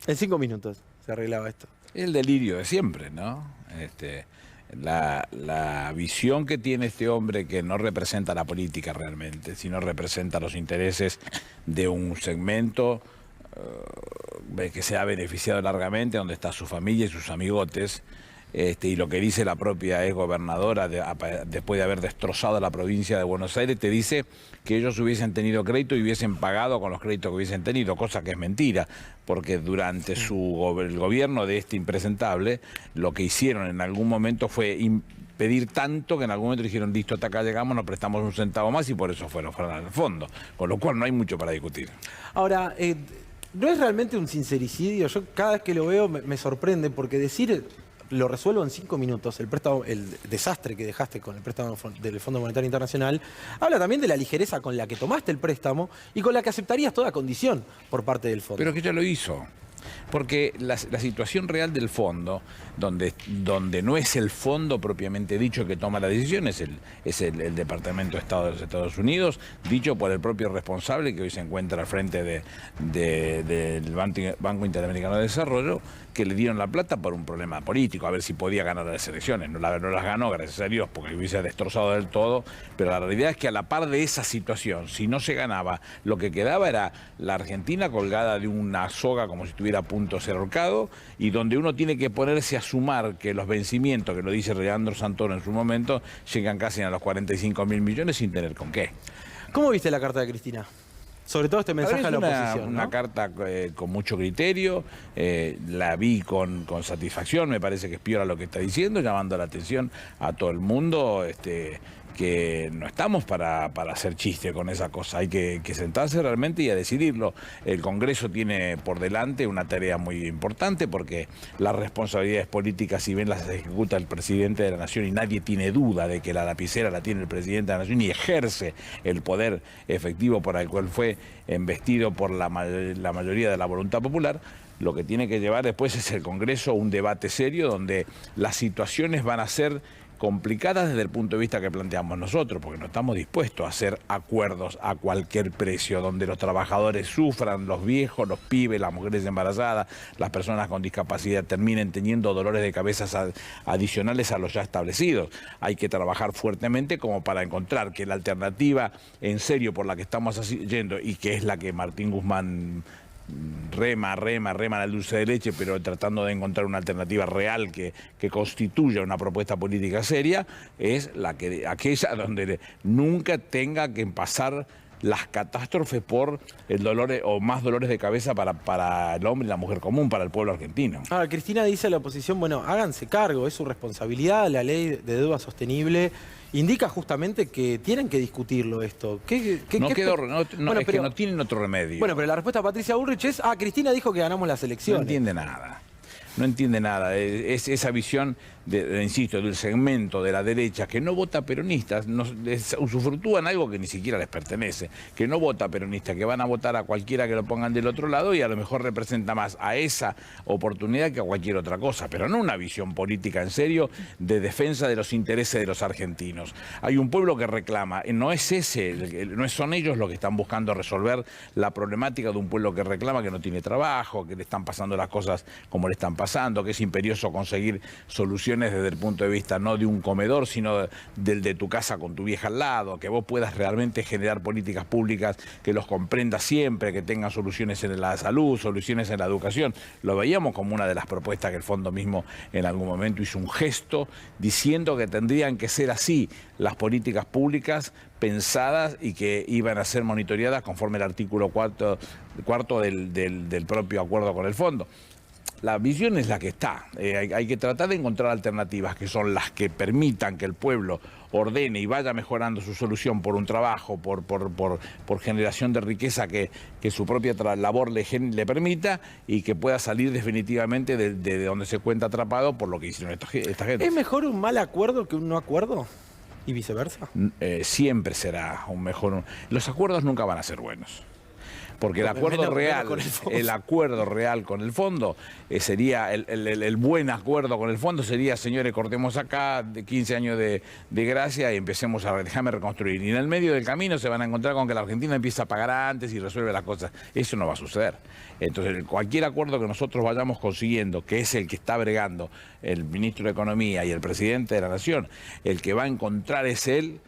En 5 minutos se arreglaba esto. El delirio de siempre, ¿no? La visión que tiene este hombre, que no representa la política realmente, sino representa los intereses de un segmento que se ha beneficiado largamente, donde está su familia y sus amigotes. Y lo que dice la propia exgobernadora después de haber destrozado la provincia de Buenos Aires, te dice que ellos hubiesen tenido crédito y hubiesen pagado con los créditos que hubiesen tenido, cosa que es mentira, porque durante el gobierno de este impresentable, lo que hicieron en algún momento fue pedir tanto que en algún momento dijeron, listo, hasta acá llegamos, nos prestamos un centavo más y por eso fueron al fondo, con lo cual no hay mucho para discutir. Ahora, no es realmente un sincericidio. Yo cada vez que lo veo me sorprende, porque decir lo resuelvo en 5 minutos, el préstamo, el desastre que dejaste con el préstamo del Fondo Monetario Internacional, habla también de la ligereza con la que tomaste el préstamo y con la que aceptarías toda condición por parte del fondo. Pero que ya lo hizo. Porque la situación real del fondo, donde no es el fondo propiamente dicho que toma la decisión, es el Departamento de Estado de los Estados Unidos, dicho por el propio responsable que hoy se encuentra al frente del Banco Interamericano de Desarrollo, que le dieron la plata por un problema político, a ver si podía ganar las elecciones. No las ganó, gracias a Dios, porque hubiese destrozado del todo, pero la realidad es que a la par de esa situación, si no se ganaba, lo que quedaba era la Argentina colgada de una soga como si estuviera a punto de ser ahorcado, y donde uno tiene que ponerse a sumar que los vencimientos, que lo dice Leandro Santoro en su momento, llegan casi a los 45.000 millones sin tener con qué. ¿Cómo viste la carta de Cristina? Sobre todo este mensaje a la oposición, ¿no? Una carta con mucho criterio, la vi con satisfacción, me parece que es piola lo que está diciendo, llamando la atención a todo el mundo, que no estamos para hacer chiste con esa cosa, hay que sentarse realmente y a decidirlo. El Congreso tiene por delante una tarea muy importante, porque las responsabilidades políticas, si bien las ejecuta el presidente de la Nación, y nadie tiene duda de que la lapicera la tiene el presidente de la Nación y ejerce el poder efectivo por el cual fue embestido por la mayoría de la voluntad popular, lo que tiene que llevar después es el Congreso un debate serio donde las situaciones van a ser complicadas desde el punto de vista que planteamos nosotros, porque no estamos dispuestos a hacer acuerdos a cualquier precio, donde los trabajadores sufran, los viejos, los pibes, las mujeres embarazadas, las personas con discapacidad terminen teniendo dolores de cabeza adicionales a los ya establecidos. Hay que trabajar fuertemente como para encontrar que la alternativa en serio por la que estamos yendo, y que es la que Martín Guzmán rema en el dulce de leche, pero tratando de encontrar una alternativa real que constituya una propuesta política seria, es aquella donde nunca tenga que pasar las catástrofes por el dolor o más dolores de cabeza para el hombre y la mujer común, para el pueblo argentino. Ahora, Cristina dice a la oposición, bueno, háganse cargo, es su responsabilidad, la ley de deuda sostenible indica justamente que tienen que discutirlo esto. Es que no tienen otro remedio. Bueno, pero la respuesta de Patricia Bullrich es, Cristina dijo que ganamos las elecciones. No entiende nada. No entiende nada. Es esa visión, insisto, del segmento de la derecha que no vota peronistas, usufructúan algo que ni siquiera les pertenece, que no vota peronista, que van a votar a cualquiera que lo pongan del otro lado, y a lo mejor representa más a esa oportunidad que a cualquier otra cosa, pero no una visión política en serio de defensa de los intereses de los argentinos. Hay un pueblo que reclama, no son ellos los que están buscando resolver la problemática de un pueblo que reclama que no tiene trabajo, que le están pasando las cosas como le están pasando, que es imperioso conseguir soluciones desde el punto de vista no de un comedor, sino del de tu casa con tu vieja al lado, que vos puedas realmente generar políticas públicas que los comprendas siempre, que tengan soluciones en la salud, soluciones en la educación. Lo veíamos como una de las propuestas que el fondo mismo en algún momento hizo un gesto diciendo que tendrían que ser así las políticas públicas pensadas y que iban a ser monitoreadas conforme el artículo cuarto del propio acuerdo con el fondo. La visión es la que está. Hay que tratar de encontrar alternativas que son las que permitan que el pueblo ordene y vaya mejorando su solución por un trabajo, por generación de riqueza que su propia labor le permita, y que pueda salir definitivamente de donde se encuentra atrapado por lo que hicieron esta gente. ¿Es mejor un mal acuerdo que un no acuerdo? ¿Y viceversa? Siempre será un mejor. Los acuerdos nunca van a ser buenos. porque el acuerdo real con el fondo sería, el buen acuerdo con el fondo sería, señores, cortemos acá de 15 años de gracia y empecemos a déjame reconstruir. Y en el medio del camino se van a encontrar con que la Argentina empieza a pagar antes y resuelve las cosas. Eso no va a suceder. Entonces, cualquier acuerdo que nosotros vayamos consiguiendo, que es el que está bregando el ministro de Economía y el presidente de la Nación, el que va a encontrar es él,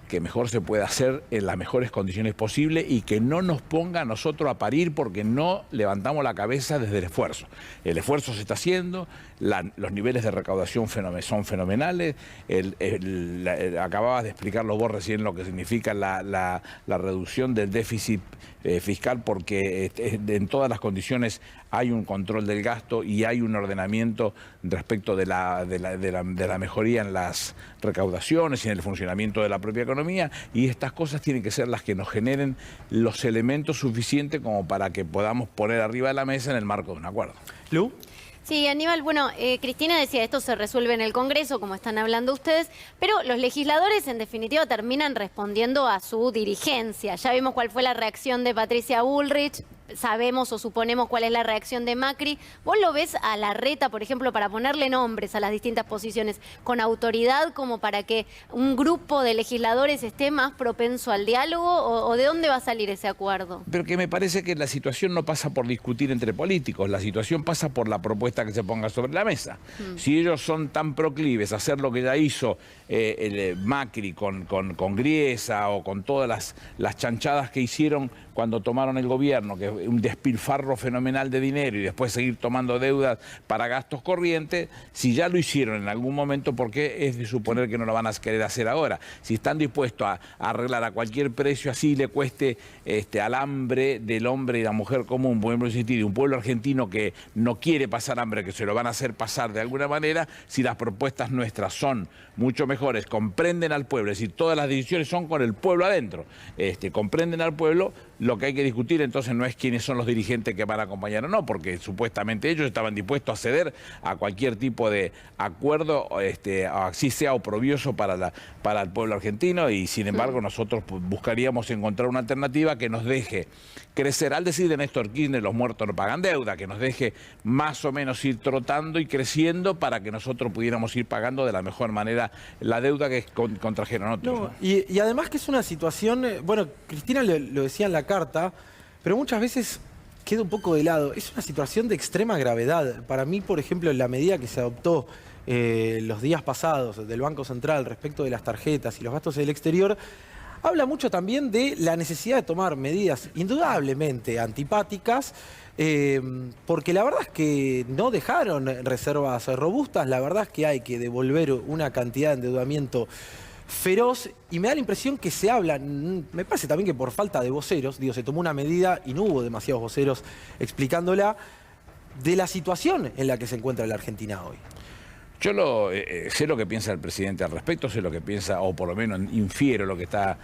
que mejor se pueda hacer en las mejores condiciones posibles y que no nos ponga a nosotros a parir porque no levantamos la cabeza desde el esfuerzo. El esfuerzo se está haciendo, los niveles de recaudación son fenomenales, acababas de explicarlo vos recién lo que significa la reducción del déficit fiscal porque en todas las condiciones hay un control del gasto y hay un ordenamiento respecto de la mejoría en las recaudaciones y en el funcionamiento de la propia economía, y estas cosas tienen que ser las que nos generen los elementos suficientes como para que podamos poner arriba de la mesa en el marco de un acuerdo. ¿Lu? Sí, Aníbal, bueno, Cristina decía, esto se resuelve en el Congreso, como están hablando ustedes, pero los legisladores en definitiva terminan respondiendo a su dirigencia. Ya vimos cuál fue la reacción de Patricia Bullrich, sabemos o suponemos cuál es la reacción de Macri. ¿Vos lo ves a Larreta, por ejemplo, para ponerle nombres a las distintas posiciones, con autoridad como para que un grupo de legisladores esté más propenso al diálogo o de dónde va a salir ese acuerdo? Pero que me parece que la situación no pasa por discutir entre políticos, la situación pasa por la propuesta que se ponga sobre la mesa. Si ellos son tan proclives a hacer lo que ya hizo Macri con Griesa o con todas las chanchadas que hicieron cuando tomaron el gobierno, que un despilfarro fenomenal de dinero y después seguir tomando deudas para gastos corrientes, si ya lo hicieron en algún momento, ¿por qué es de suponer que no lo van a querer hacer ahora? Si están dispuestos a arreglar a cualquier precio, así le cueste al hambre del hombre y la mujer común, por ejemplo, de un pueblo argentino que no quiere pasar hambre, que se lo van a hacer pasar de alguna manera, si las propuestas nuestras son mucho mejores, comprenden al pueblo, es decir, todas las decisiones son con el pueblo adentro, comprenden al pueblo. Lo que hay que discutir entonces no es quiénes son los dirigentes que van a acompañar o no, porque supuestamente ellos estaban dispuestos a ceder a cualquier tipo de acuerdo, así sea oprobioso para el pueblo argentino, y sin embargo nosotros buscaríamos encontrar una alternativa que nos deje crecer. Al decir de Néstor Kirchner, los muertos no pagan deuda, que nos deje más o menos ir trotando y creciendo para que nosotros pudiéramos ir pagando de la mejor manera la deuda que contrajeron otros. No, y además que es una situación, bueno, Cristina lo decía en la carta, pero muchas veces queda un poco de lado. Es una situación de extrema gravedad. Para mí, por ejemplo, la medida que se adoptó los días pasados del Banco Central respecto de las tarjetas y los gastos del exterior, habla mucho también de la necesidad de tomar medidas indudablemente antipáticas, porque la verdad es que no dejaron reservas robustas, la verdad es que hay que devolver una cantidad de endeudamiento feroz, y me da la impresión que se habla, me parece también que por falta de voceros, se tomó una medida y no hubo demasiados voceros explicándola, de la situación en la que se encuentra la Argentina hoy. Yo sé lo que piensa el presidente al respecto, sé lo que piensa, o por lo menos infiero lo que está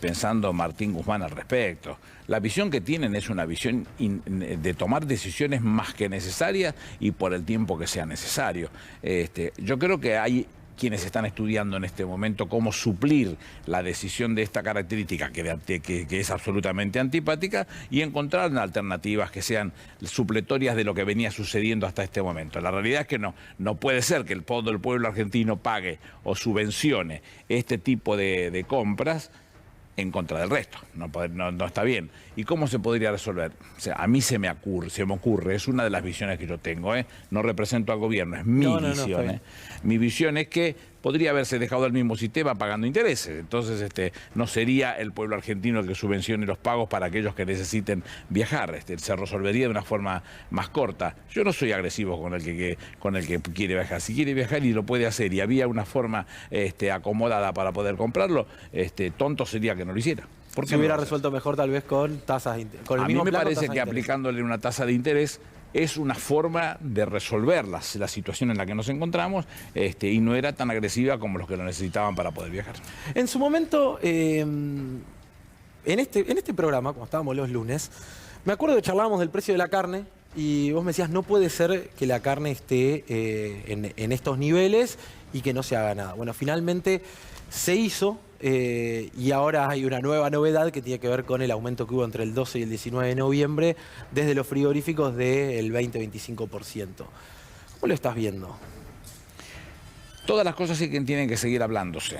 pensando Martín Guzmán al respecto. La visión que tienen es una visión de tomar decisiones más que necesarias y por el tiempo que sea necesario. Yo creo que hay quienes están estudiando en este momento cómo suplir la decisión de esta característica que es absolutamente antipática y encontrar alternativas que sean supletorias de lo que venía sucediendo hasta este momento. La realidad es que no puede ser que todo el pueblo argentino pague o subvencione este tipo de compras en contra del resto. No está bien. ¿Y cómo se podría resolver? O sea, a mí se me ocurre, es una de las visiones que yo tengo, no represento al gobierno, es mi visión. Mi visión es que podría haberse dejado el mismo sistema pagando intereses. Entonces no sería el pueblo argentino el que subvencione los pagos para aquellos que necesiten viajar. Se resolvería de una forma más corta. Yo no soy agresivo con el que quiere viajar. Si quiere viajar y lo puede hacer y había una forma acomodada para poder comprarlo, tonto sería que no lo hiciera. Se hubiera resuelto mejor tal vez con tasas de interés. A mí me parece que aplicándole una tasa de interés es una forma de resolver la situación en la que nos encontramos, y no era tan agresiva como los que lo necesitaban para poder viajar. En su momento, en este programa, cuando estábamos los lunes, me acuerdo que charlábamos del precio de la carne y vos me decías, no puede ser que la carne esté en estos niveles y que no se haga nada. Bueno, finalmente se hizo y ahora hay una nueva novedad que tiene que ver con el aumento que hubo entre el 12 y el 19 de noviembre desde los frigoríficos del 20-25%. ¿Cómo lo estás viendo? Todas las cosas sí que tienen que seguir hablándose.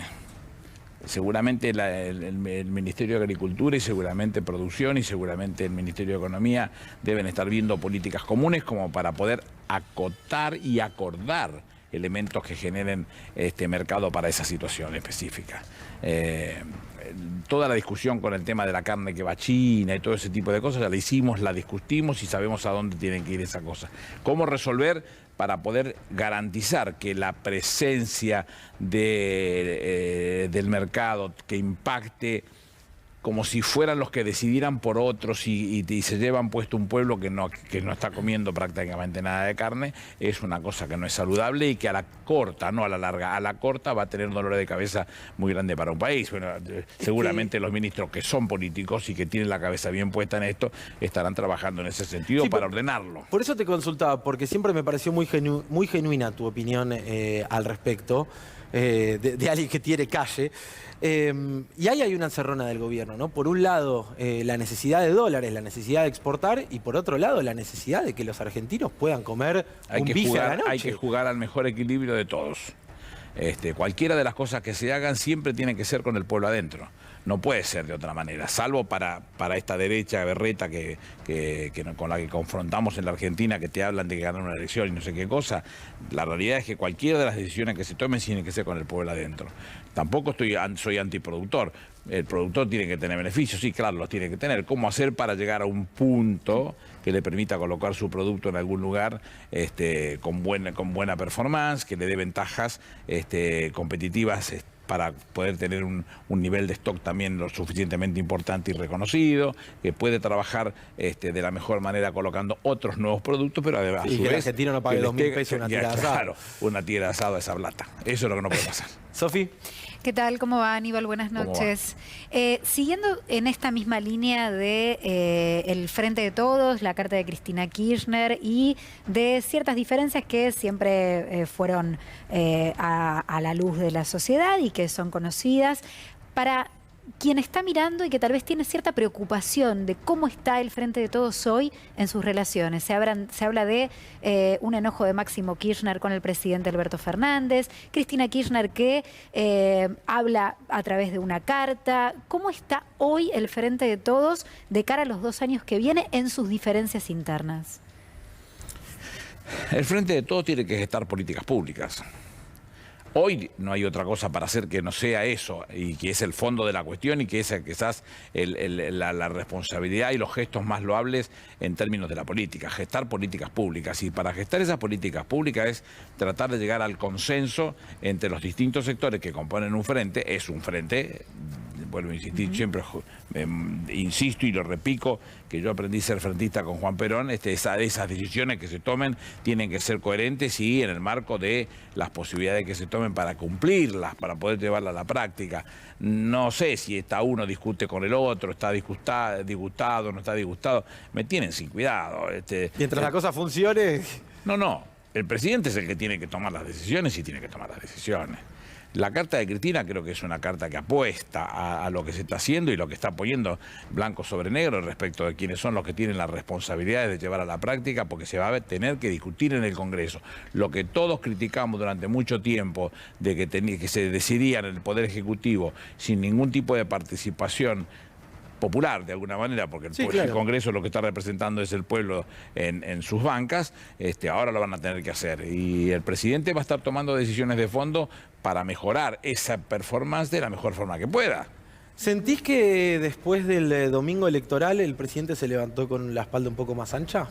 Seguramente el Ministerio de Agricultura y seguramente Producción y seguramente el Ministerio de Economía deben estar viendo políticas comunes como para poder acotar y acordar elementos que generen mercado para esa situación específica. Toda la discusión con el tema de la carne que va a China y todo ese tipo de cosas, ya la hicimos, la discutimos y sabemos a dónde tienen que ir esa cosa. ¿Cómo resolver para poder garantizar que la presencia del mercado que impacte como si fueran los que decidieran por otros y se llevan puesto un pueblo que no está comiendo prácticamente nada de carne, es una cosa que no es saludable y que a la corta, no a la larga, a la corta va a tener un dolor de cabeza muy grande para un país. Bueno, seguramente los ministros que son políticos y que tienen la cabeza bien puesta en esto estarán trabajando en ese sentido para ordenarlo. Por eso te consultaba, porque siempre me pareció muy genuina tu opinión al respecto. De alguien que tiene calle. Y ahí hay una encerrona del gobierno, ¿no? Por un lado, la necesidad de dólares, la necesidad de exportar, y por otro lado, la necesidad de que los argentinos puedan comer un bife a la noche. Hay que jugar al mejor equilibrio de todos. Cualquiera de las cosas que se hagan siempre tiene que ser con el pueblo adentro. No puede ser de otra manera, salvo para esta derecha berreta con la que confrontamos en la Argentina, que te hablan de que ganar una elección y no sé qué cosa. La realidad es que cualquiera de las decisiones que se tomen tienen que ser con el pueblo adentro. Tampoco soy antiproductor. El productor tiene que tener beneficios, sí, claro, los tiene que tener. ¿Cómo hacer para llegar a un punto que le permita colocar su producto en algún lugar con buena performance, que le dé ventajas competitivas para poder tener un nivel de stock también lo suficientemente importante y reconocido, que puede trabajar de la mejor manera colocando otros nuevos productos, pero además y que el argentino no pague 2.000 pesos una tira de asado. Claro, una tira de asado a esa plata. Eso es lo que no puede pasar. Sofi. ¿Qué tal? ¿Cómo va, Aníbal? Buenas noches. Siguiendo en esta misma línea de el Frente de Todos, la carta de Cristina Kirchner y de ciertas diferencias que siempre fueron a la luz de la sociedad y que son conocidas, para quien está mirando y que tal vez tiene cierta preocupación de cómo está el Frente de Todos hoy en sus relaciones. Se habla de un enojo de Máximo Kirchner con el presidente Alberto Fernández, Cristina Kirchner que habla a través de una carta. ¿Cómo está hoy el Frente de Todos de cara a los 2 años que viene en sus diferencias internas? El Frente de Todos tiene que gestar políticas públicas. Hoy no hay otra cosa para hacer que no sea eso, y que es el fondo de la cuestión y que es quizás la responsabilidad y los gestos más loables en términos de la política, gestar políticas públicas. Y para gestar esas políticas públicas es tratar de llegar al consenso entre los distintos sectores que componen un frente. Es un frente, vuelvo a insistir, siempre insisto y lo repito, que yo aprendí a ser frentista con Juan Perón. Esas decisiones que se tomen tienen que ser coherentes y en el marco de las posibilidades que se tomen para cumplirlas, para poder llevarlas a la práctica. No sé si uno discute con el otro, está disgustado, no está disgustado. Me tienen sin cuidado. Mientras la cosa funcione. No. El presidente es el que tiene que tomar las decisiones y tiene que tomar las decisiones. La carta de Cristina creo que es una carta que apuesta a lo que se está haciendo y lo que está poniendo blanco sobre negro respecto de quiénes son los que tienen las responsabilidades de llevar a la práctica, porque se va a tener que discutir en el Congreso. Lo que todos criticamos durante mucho tiempo de que se decidía en el Poder Ejecutivo sin ningún tipo de participación popular, de alguna manera, porque el Congreso lo que está representando es el pueblo en sus bancas, ahora lo van a tener que hacer. Y el presidente va a estar tomando decisiones de fondo para mejorar esa performance de la mejor forma que pueda. ¿Sentís que después del domingo electoral el presidente se levantó con la espalda un poco más ancha?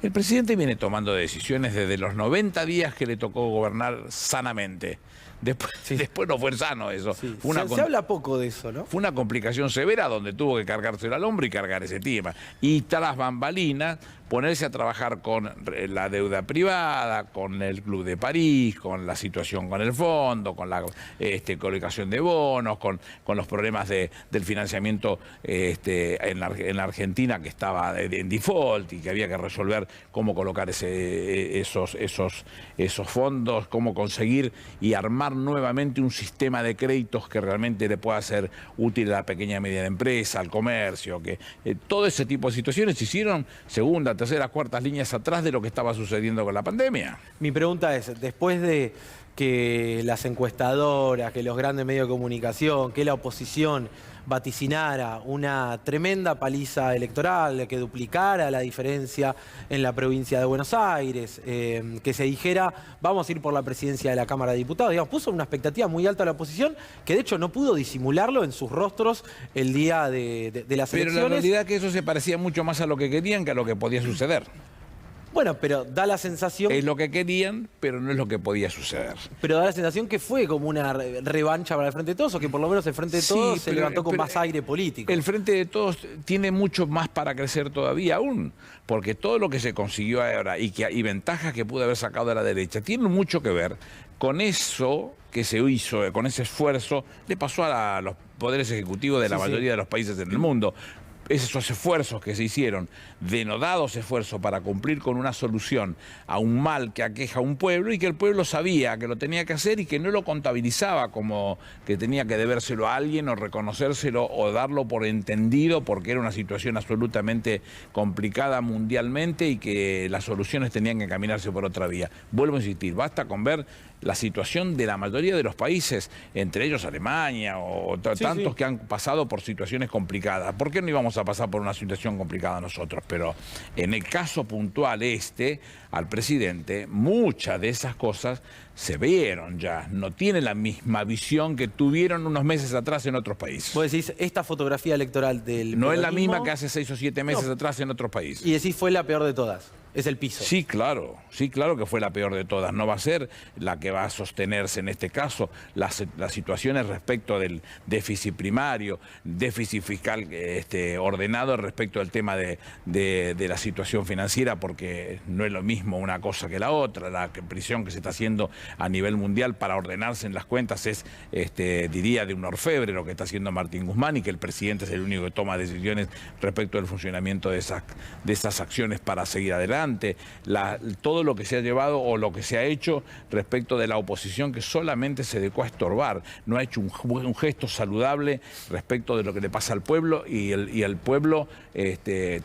El presidente viene tomando decisiones desde los 90 días que le tocó gobernar sanamente. Después no fue sano eso. Sí. Se habla poco de eso, ¿no? Fue una complicación severa donde tuvo que cargárselo al hombro y cargar ese tema. Y tras bambalinas, ponerse a trabajar con la deuda privada, con el Club de París, con la situación con el fondo, con la colocación de bonos, con los problemas del financiamiento en la Argentina, que estaba en default y que había que resolver cómo colocar esos fondos, cómo conseguir y armar nuevamente un sistema de créditos que realmente le pueda ser útil a la pequeña y mediana empresa, al comercio, que todo ese tipo de situaciones se hicieron segunda, tercera, cuartas líneas atrás de lo que estaba sucediendo con la pandemia. Mi pregunta es, después de que las encuestadoras, que los grandes medios de comunicación, que la oposición vaticinara una tremenda paliza electoral, que duplicara la diferencia en la provincia de Buenos Aires, que se dijera vamos a ir por la presidencia de la Cámara de Diputados, digamos, puso una expectativa muy alta a la oposición, que de hecho no pudo disimularlo en sus rostros el día de las elecciones. Pero la realidad es que eso se parecía mucho más a lo que querían que a lo que podía suceder. Bueno, pero da la sensación... Es lo que querían, pero no es lo que podía suceder. Pero da la sensación que fue como una revancha para el Frente de Todos, o que por lo menos el Frente de Todos se levantó con más aire político. El Frente de Todos tiene mucho más para crecer todavía aún, porque todo lo que se consiguió ahora y ventajas que pudo haber sacado de la derecha tienen mucho que ver con eso que se hizo, con ese esfuerzo, le pasó a los poderes ejecutivos de la mayoría de los países en el mundo. Esos esfuerzos que se hicieron, denodados esfuerzos para cumplir con una solución a un mal que aqueja a un pueblo y que el pueblo sabía que lo tenía que hacer y que no lo contabilizaba como que tenía que debérselo a alguien o reconocérselo o darlo por entendido porque era una situación absolutamente complicada mundialmente y que las soluciones tenían que caminarse por otra vía. Vuelvo a insistir, basta con ver la situación de la mayoría de los países, entre ellos Alemania o tantos que han pasado por situaciones complicadas. ¿Por qué no íbamos a pasar por una situación complicada nosotros? Pero en el caso puntual al presidente, muchas de esas cosas se vieron ya, no tiene la misma visión que tuvieron unos meses atrás en otros países. Vos decís, esta fotografía electoral del no es la misma que hace 6 o 7 meses atrás en otros países. Y decís, fue la peor de todas. Es el piso. Sí, claro que fue la peor de todas. No va a ser la que va a sostenerse en este caso. Las situaciones respecto del déficit primario, déficit fiscal ordenado respecto al tema de la situación financiera, porque no es lo mismo una cosa que la otra. La presión que se está haciendo a nivel mundial para ordenarse en las cuentas es, diría, de un orfebre lo que está haciendo Martín Guzmán, y que el presidente es el único que toma decisiones respecto del funcionamiento de esas acciones para seguir adelante. Todo lo que se ha llevado o lo que se ha hecho respecto de la oposición, que solamente se dedicó a estorbar, no ha hecho un gesto saludable respecto de lo que le pasa al pueblo, y el pueblo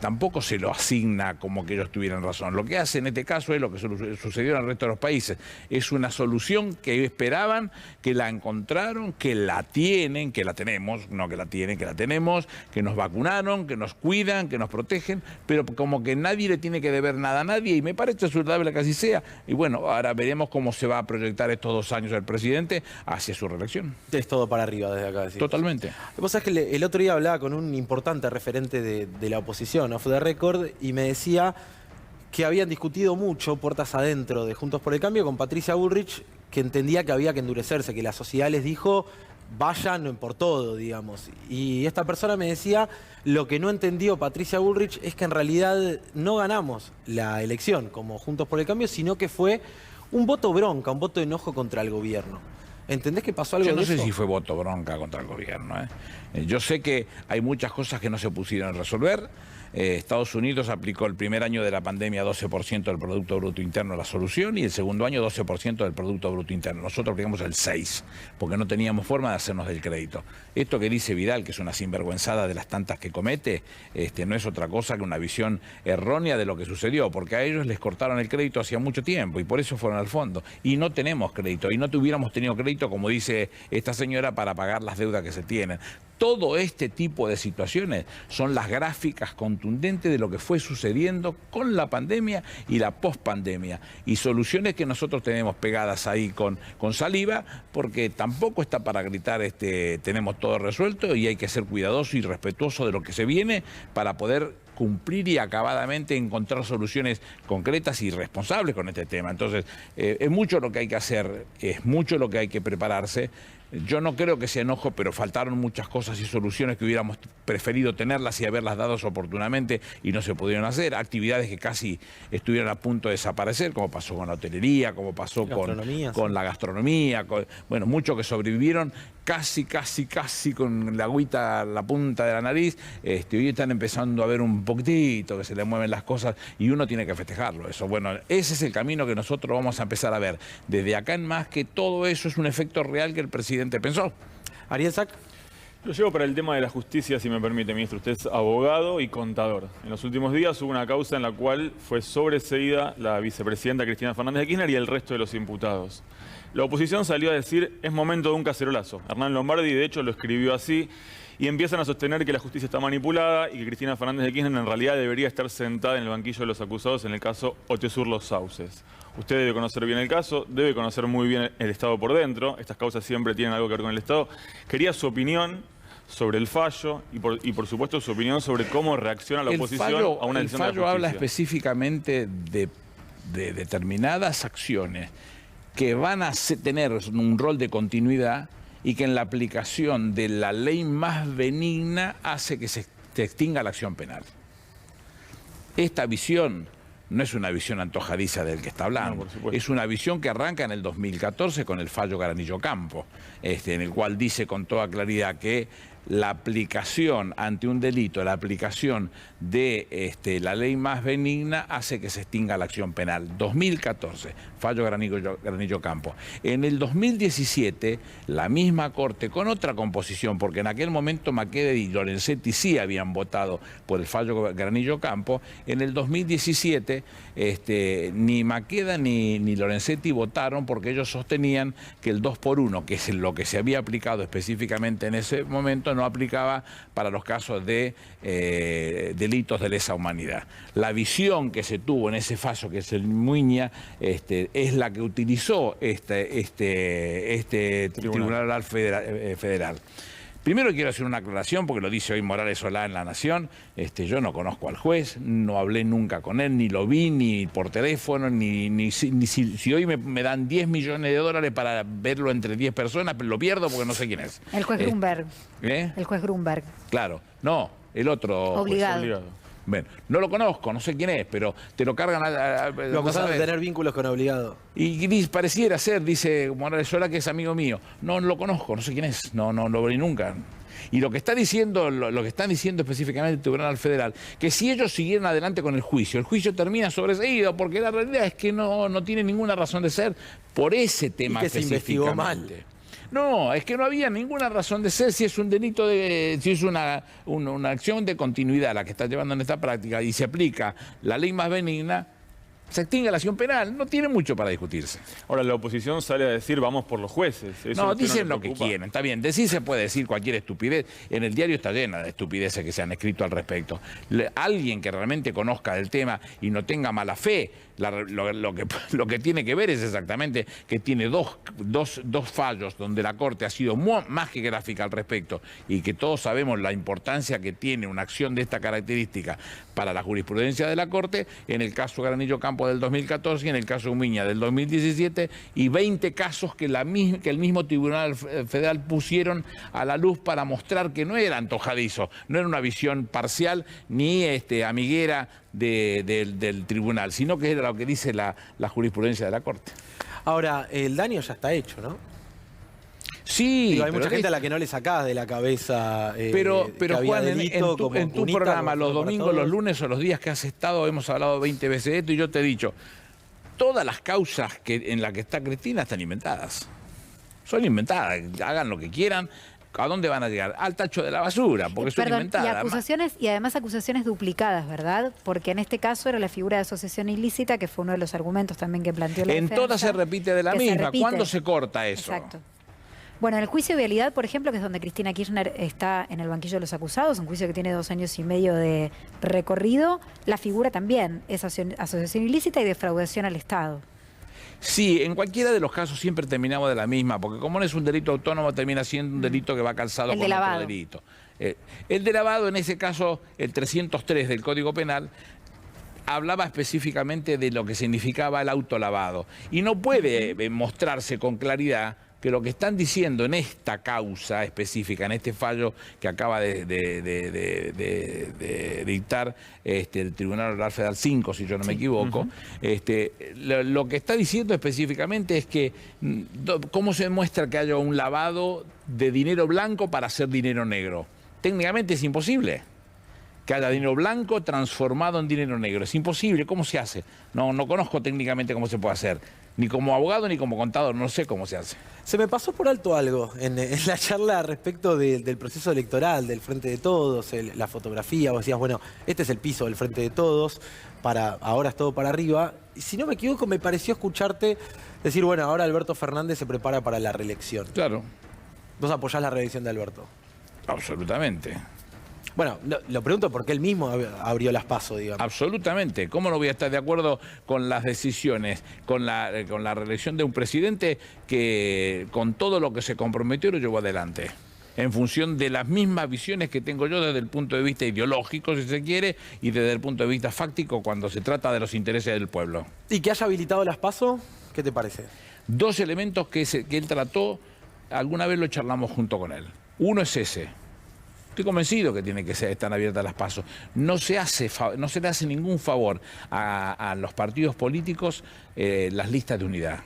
tampoco se lo asigna como que ellos tuvieran razón. Lo que hace en este caso es lo que sucedió en el resto de los países, es una solución que esperaban, que la encontraron, que la tienen, que la tenemos, no que la tienen, que la tenemos, que nos vacunaron, que nos cuidan, que nos protegen, pero como que nadie le tiene que deber nada a nadie, y me parece saludable que así sea. Y bueno, ahora veremos cómo se va a proyectar estos 2 años el presidente hacia su reelección. Es todo para arriba desde acá. Decimos. Totalmente. Vos sabés que el otro día hablaba con un importante referente de la oposición, off the record, y me decía que habían discutido mucho puertas adentro de Juntos por el Cambio con Patricia Bullrich, que entendía que había que endurecerse, que la sociedad les dijo vayan por todo, digamos. Y esta persona me decía, lo que no entendió Patricia Bullrich es que en realidad no ganamos la elección como Juntos por el Cambio, sino que fue un voto bronca, un voto de enojo contra el gobierno. ¿Entendés que pasó algo de eso? Yo no sé si fue voto bronca contra el gobierno. Yo sé que hay muchas cosas que no se pusieron a resolver. Estados Unidos aplicó el primer año de la pandemia 12% del Producto Bruto Interno a la solución, y el segundo año 12% del Producto Bruto Interno. Nosotros aplicamos el 6%, porque no teníamos forma de hacernos del crédito. Esto que dice Vidal, que es una sinvergüenzada de las tantas que comete, no es otra cosa que una visión errónea de lo que sucedió, porque a ellos les cortaron el crédito hacía mucho tiempo y por eso fueron al fondo. Y no tenemos crédito, y no tuviéramos tenido crédito, como dice esta señora, para pagar las deudas que se tienen. Todo este tipo de situaciones son las gráficas contundentes de lo que fue sucediendo con la pandemia y la pospandemia, y soluciones que nosotros tenemos pegadas ahí con saliva, porque tampoco está para gritar tenemos todo resuelto, y hay que ser cuidadoso y respetuoso de lo que se viene para poder cumplir y acabadamente encontrar soluciones concretas y responsables con este tema. Entonces, es mucho lo que hay que hacer, es mucho lo que hay que prepararse, Yo no creo que sea enojo, pero faltaron muchas cosas y soluciones que hubiéramos preferido tenerlas y haberlas dado oportunamente y no se pudieron hacer. Actividades que casi estuvieron a punto de desaparecer, como pasó con la hotelería, como pasó con la gastronomía, bueno, muchos que sobrevivieron casi con la agüita a la punta de la nariz. Hoy están empezando a ver un poquitito que se le mueven las cosas y uno tiene que festejarlo. Eso, bueno, ese es el camino que nosotros vamos a empezar a ver. Desde acá en más, que todo eso es un efecto real que el presidente pensó. Ariel Sack. Lo llevo para el tema de la justicia, si me permite, ministro. Usted es abogado y contador. En los últimos días hubo una causa en la cual fue sobreseída la vicepresidenta Cristina Fernández de Kirchner y el resto de los imputados. La oposición salió a decir, es momento de un cacerolazo. Hernán Lombardi, de hecho, lo escribió así, y empiezan a sostener que la justicia está manipulada y que Cristina Fernández de Kirchner en realidad debería estar sentada en el banquillo de los acusados en el caso Otesur Los Sauces. Usted debe conocer bien el caso, debe conocer muy bien el Estado por dentro. Estas causas siempre tienen algo que ver con el Estado. Quería su opinión sobre el fallo y por supuesto su opinión sobre cómo reacciona la oposición a una decisión de la justicia. El fallo habla específicamente de determinadas acciones que van a tener un rol de continuidad y que en la aplicación de la ley más benigna hace que se extinga la acción penal. Esta visión no es una visión antojadiza del que está hablando, es una visión que arranca en el 2014 con el fallo Granillo Campo, en el cual dice con toda claridad que la aplicación ante un delito, la aplicación de la ley más benigna hace que se extinga la acción penal. 2014, fallo Granillo Campo. En el 2017, la misma Corte, con otra composición, porque en aquel momento Maqueda y Lorenzetti sí habían votado por el fallo Granillo Campo, en el 2017 ni Maqueda ni Lorenzetti votaron porque ellos sostenían que el 2x1, que es lo que se había aplicado específicamente en ese momento, no aplicaba para los casos de delitos de lesa humanidad. La visión que se tuvo en ese fallo, que es el Muiña, es la que utilizó este Tribunal Federal. Primero quiero hacer una aclaración, porque lo dice hoy Morales Solá en La Nación. Yo no conozco al juez, no hablé nunca con él, ni lo vi, ni por teléfono, ni si hoy me dan 10 millones de dólares para verlo entre 10 personas, lo pierdo porque no sé quién es. El juez Grunberg. El juez Grunberg. Claro, no, el otro. Obligado. Bueno, no lo conozco, no sé quién es, pero te lo cargan lo acusaron de tener vínculos con Obligado. Y pareciera ser, dice Morales Solá, que es amigo mío. No lo conozco, no sé quién es, no lo vi nunca. Y lo que está diciendo, lo que están diciendo específicamente el Tribunal Federal, que si ellos siguieran adelante con el juicio termina sobreseído, porque la realidad es que no tiene ninguna razón de ser por ese tema que se investigó mal. No, es que no había ninguna razón de ser si es un delito si es una acción de continuidad la que está llevando en esta práctica y se aplica la ley más benigna, se extingue la acción penal, no tiene mucho para discutirse. Ahora la oposición sale a decir vamos por los jueces. No, dicen lo que quieren, está bien, decir se puede decir cualquier estupidez, en el diario está llena de estupideces que se han escrito al respecto. Alguien que realmente conozca del tema y no tenga mala fe, lo que tiene que ver es exactamente que tiene dos fallos donde la Corte ha sido más que gráfica al respecto y que todos sabemos la importancia que tiene una acción de esta característica para la jurisprudencia de la Corte, en el caso Granillo Campo del 2014 y en el caso Umiña del 2017, y 20 casos que el mismo Tribunal Federal pusieron a la luz para mostrar que no era antojadizo, no era una visión parcial ni amiguera del tribunal, sino que era lo que dice la jurisprudencia de la Corte. Ahora, el daño ya está hecho, ¿no? Sí, hay mucha gente a la que no le sacás de la cabeza. Pero Juan, en tu programa, los domingos, los lunes o los días que has estado, hemos hablado 20 veces de esto y yo te he dicho, todas las causas en las que está Cristina están inventadas. Son inventadas, hagan lo que quieran. ¿A dónde van a llegar? Al tacho de la basura, porque son inventadas. Y además acusaciones duplicadas, ¿verdad? Porque en este caso era la figura de asociación ilícita, que fue uno de los argumentos también que planteó la defensa. En todas se repite de la misma. ¿Cuándo se corta eso? Exacto. Bueno, en el juicio de vialidad, por ejemplo, que es donde Cristina Kirchner está en el banquillo de los acusados, un juicio que tiene 2 años y medio de recorrido, la figura también es asociación ilícita y defraudación al Estado. Sí, en cualquiera de los casos siempre terminamos de la misma, porque como no es un delito autónomo, termina siendo un delito que va calzado con otro delito. El de lavado, en ese caso, el 303 del Código Penal, hablaba específicamente de lo que significaba el autolavado. Y no puede mostrarse con claridad que lo que están diciendo en esta causa específica, en este fallo que acaba de dictar el Tribunal Oral Federal 5, si yo no me equivoco, lo que está diciendo específicamente es que cómo se demuestra que haya un lavado de dinero blanco para hacer dinero negro. Técnicamente es imposible que haya dinero blanco transformado en dinero negro. Es imposible. ¿Cómo se hace? No conozco técnicamente cómo se puede hacer. Ni como abogado ni como contador. No sé cómo se hace. Se me pasó por alto algo en la charla respecto del proceso electoral, del Frente de Todos, la fotografía. Vos decías, bueno, este es el piso del Frente de Todos, ahora es todo para arriba. Y si no me equivoco, me pareció escucharte decir, bueno, ahora Alberto Fernández se prepara para la reelección. Claro. ¿Vos apoyás la reelección de Alberto? Absolutamente. Bueno, lo pregunto porque él mismo abrió las PASO, digamos. Absolutamente. ¿Cómo no voy a estar de acuerdo con las decisiones, con la reelección de un presidente que con todo lo que se comprometió lo llevó adelante? En función de las mismas visiones que tengo yo desde el punto de vista ideológico, si se quiere, y desde el punto de vista fáctico cuando se trata de los intereses del pueblo. ¿Y que haya habilitado las PASO? ¿Qué te parece? Dos elementos que él trató, alguna vez lo charlamos junto con él. Uno es ese. Estoy convencido que tiene que estar abiertas las PASO. No se le hace ningún favor a los partidos políticos las listas de unidad,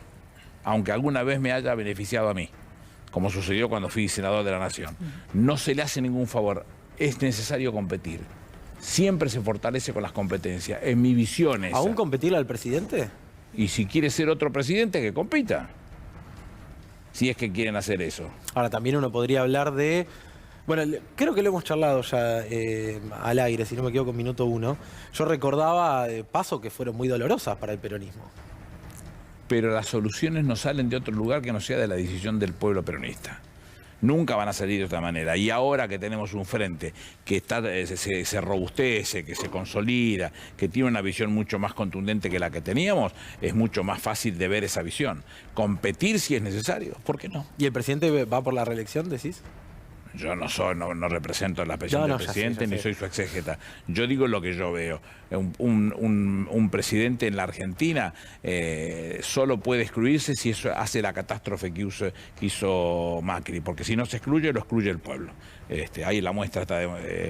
aunque alguna vez me haya beneficiado a mí, como sucedió cuando fui senador de la Nación. No se le hace ningún favor. Es necesario competir. Siempre se fortalece con las competencias. En mi visión esa. ¿Aún competirle al presidente? Y si quiere ser otro presidente, que compita. Si es que quieren hacer eso. Ahora, también uno podría hablar de... Bueno, creo que lo hemos charlado ya al aire, si no me equivoco, en minuto 1. Yo recordaba pasos que fueron muy dolorosas para el peronismo. Pero las soluciones no salen de otro lugar que no sea de la decisión del pueblo peronista. Nunca van a salir de otra manera. Y ahora que tenemos un frente que se robustece, que se consolida, que tiene una visión mucho más contundente que la que teníamos, es mucho más fácil de ver esa visión. Competir si es necesario, ¿por qué no? ¿Y el presidente va por la reelección, decís? Yo no represento la presión del presidente, ni soy su exégeta. Yo digo lo que yo veo. Un presidente en la Argentina solo puede excluirse si eso hace la catástrofe que hizo Macri, porque si no se excluye, lo excluye el pueblo. Ahí la muestra está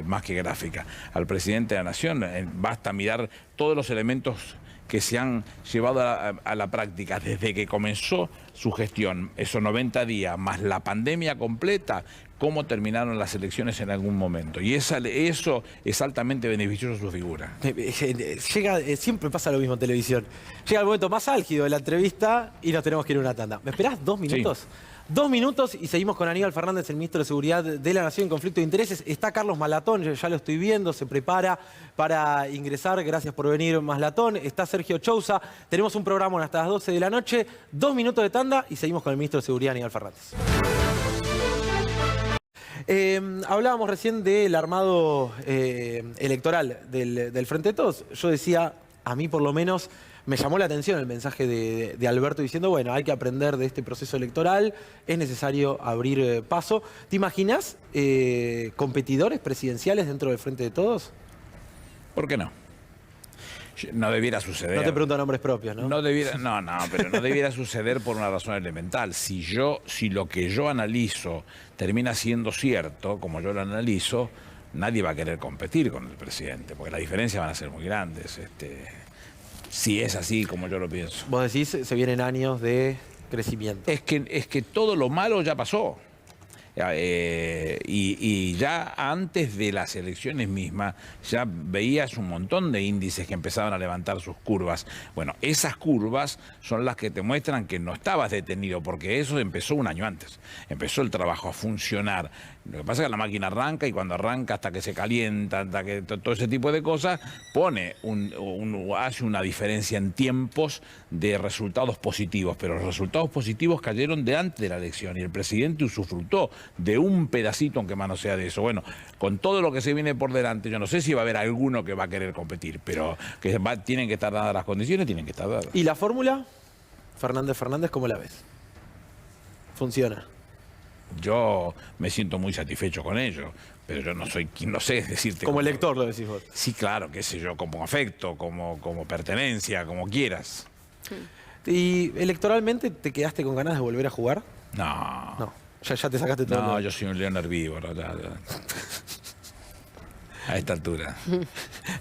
más que gráfica. Al presidente de la Nación basta mirar todos los elementos que se han llevado a la práctica desde que comenzó su gestión, esos 90 días, más la pandemia completa, cómo terminaron las elecciones en algún momento. Y eso es altamente beneficioso a su figura. Siempre pasa lo mismo en televisión. Llega el momento más álgido de la entrevista y nos tenemos que ir a una tanda. ¿Me esperás 2 minutos? Sí. 2 minutos y seguimos con Aníbal Fernández, el ministro de Seguridad de la Nación en conflicto de intereses. Está Carlos Maslatón, ya lo estoy viendo, se prepara para ingresar. Gracias por venir, Maslatón. Está Sergio Chousa. Tenemos un programa hasta las 12 de la noche. 2 minutos de tanda y seguimos con el ministro de Seguridad, Aníbal Fernández. Hablábamos recién del armado electoral del Frente de Todos. Yo decía, a mí por lo menos me llamó la atención el mensaje de Alberto diciendo, bueno, hay que aprender de este proceso electoral, es necesario abrir paso. ¿Te imaginas competidores presidenciales dentro del Frente de Todos? ¿Por qué no? No debiera suceder. No te pregunto nombres propios, ¿no? Pero no debiera suceder por una razón elemental. Si lo que yo analizo termina siendo cierto, como yo lo analizo, nadie va a querer competir con el presidente, porque las diferencias van a ser muy grandes. Si es así como yo lo pienso. Vos decís, se vienen años de crecimiento. Es que todo lo malo ya pasó. Y ya antes de las elecciones mismas ya veías un montón de índices que empezaban a levantar sus curvas. Bueno, esas curvas son las que te muestran que no estabas detenido, porque eso empezó un año antes. Empezó el trabajo a funcionar. Lo que pasa es que la máquina arranca y cuando arranca hasta que se calienta, hasta que todo ese tipo de cosas, hace una diferencia en tiempos de resultados positivos, pero los resultados positivos cayeron de antes de la elección y el presidente usufructó de un pedacito, aunque más no sea de eso. Bueno, con todo lo que se viene por delante, yo no sé si va a haber alguno que va a querer competir, pero que tienen que estar dadas las condiciones, tienen que estar dadas. ¿Y la fórmula? Fernández, ¿cómo la ves? ¿Funciona? Yo me siento muy satisfecho con ello, pero yo no soy quien lo sé, es decirte... Como elector lo decís vos. Sí, claro, qué sé yo, como afecto, como pertenencia, como quieras. ¿Y electoralmente te quedaste con ganas de volver a jugar? No. No, ya te sacaste todo. No, yo soy un león herbívoro. Ya. A esta altura.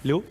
Lu.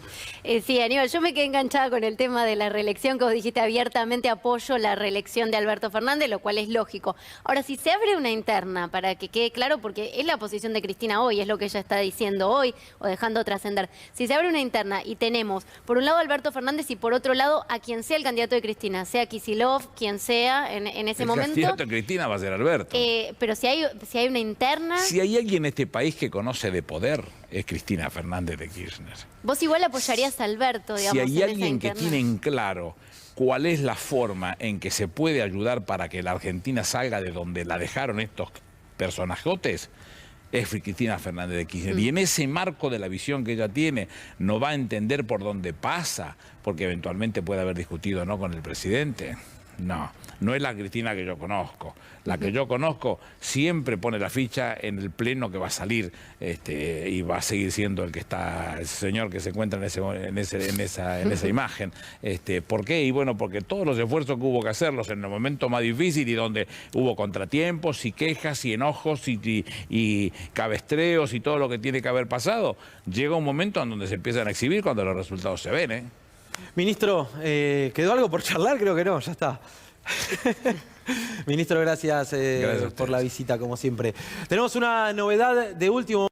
Sí, Aníbal, yo me quedé enganchada con el tema de la reelección, que vos dijiste abiertamente apoyo la reelección de Alberto Fernández, lo cual es lógico. Ahora, si se abre una interna, para que quede claro, porque es la posición de Cristina hoy, es lo que ella está diciendo hoy o dejando trascender. Si se abre una interna y tenemos, por un lado, a Alberto Fernández y por otro lado, a quien sea el candidato de Cristina, sea Kicillof, quien sea en ese momento. El candidato de Cristina va a ser Alberto. Pero si hay una interna... Si hay alguien en este país que conoce de poder, es Cristina Fernández de Kirchner. Vos igual apoyarías a Alberto, digamos, Si hay en alguien esa que interna. tiene en claro cuál es la forma en que se puede ayudar para que la Argentina salga de donde la dejaron estos personajotes, es Cristina Fernández de Kirchner. Y en ese marco de la visión que ella tiene, no va a entender por dónde pasa, porque eventualmente puede haber discutido no con el presidente. No, no es la Cristina que yo conozco. La que yo conozco siempre pone la ficha en el pleno que va a salir y va a seguir siendo el que está, el señor que se encuentra en esa imagen. ¿Por qué? Y bueno, porque todos los esfuerzos que hubo que hacerlos en el momento más difícil y donde hubo contratiempos y quejas y enojos y cabestreos y todo lo que tiene que haber pasado, llega un momento en donde se empiezan a exhibir cuando los resultados se ven, ¿eh? Ministro, ¿quedó algo por charlar? Creo que no, ya está. Ministro, gracias, Gracias a ustedes. por la visita, como siempre. Tenemos una novedad de último